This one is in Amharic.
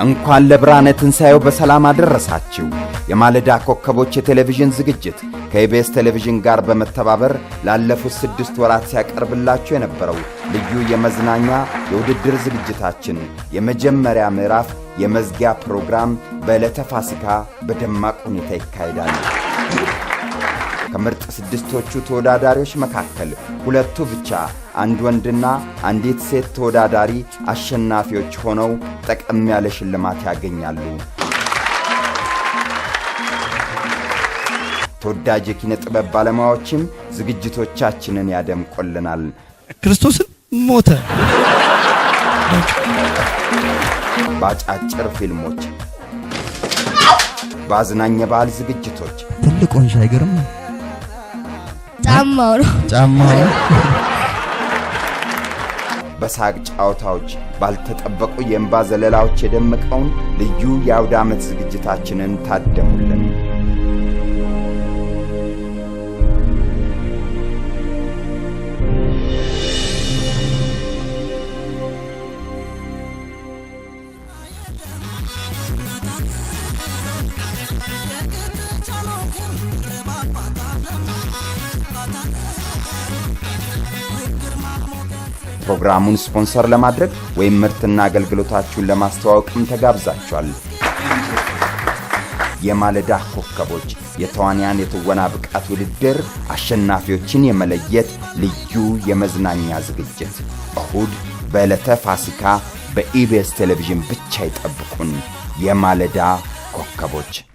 እንኳን ለብርሃነ ትንሣኤው በሰላም አደረሳችሁ። የማለዳ ኮከቦች የቴሌቪዥን ዝግጅት ከኢቢኤስ ቴሌቪዥን ጋር በመተባበር ላለፉት 6 ወራት ሲያቀርብላችሁ የነበረው ልዩ የመዝናኛ የውድድር ዝግጅታችን የመጀመሪያ ምዕራፍ የመዝጊያ ፕሮግራም በዕለተ ፋሲካ በደማቅ ሁኔታ ይካሄዳል። ከምርጥ 6ቶቹ ተወዳዳሪዎች መካከል 2ቱ ብቻ አንድ ወንድና አንዲት ሴት ተወዳዳሪ አሸናፊዎች ሆነው ጠቀም ያለ ሽልማት ያገኛሉ። ተወዳጅ የኪነ ጥበብ ባለሙያዎችም ዝግጅቶቻችንን ያደምቁልናል። ክርስቶስን ሞተ። ባጫጭር ፊልሞች፣ ባዝናኝ የባህል ዝግጅቶች ትልቁን ሻይገርም ጫማው በሳቅ ጫዋታዎች ባልተጠበቁ የእንባ ዘለላዎች የደመቀውን ልዩ የአውደ ዓመት ዝግጅታችንን ታደሙልን። ፕሮግራሙን ስፖንሰር ለማድረግ ወይም ምርትና አገልግሎታችሁን ለማስተዋወቅም ተጋብዛችኋል። የማለዳ ኮከቦች የተዋንያን የትወና ብቃት ውድድር አሸናፊዎችን የመለየት ልዩ የመዝናኛ ዝግጅት እሁድ በዕለተ ፋሲካ በኢቢኤስ ቴሌቪዥን ብቻ ይጠብቁን። የማለዳ ኮከቦች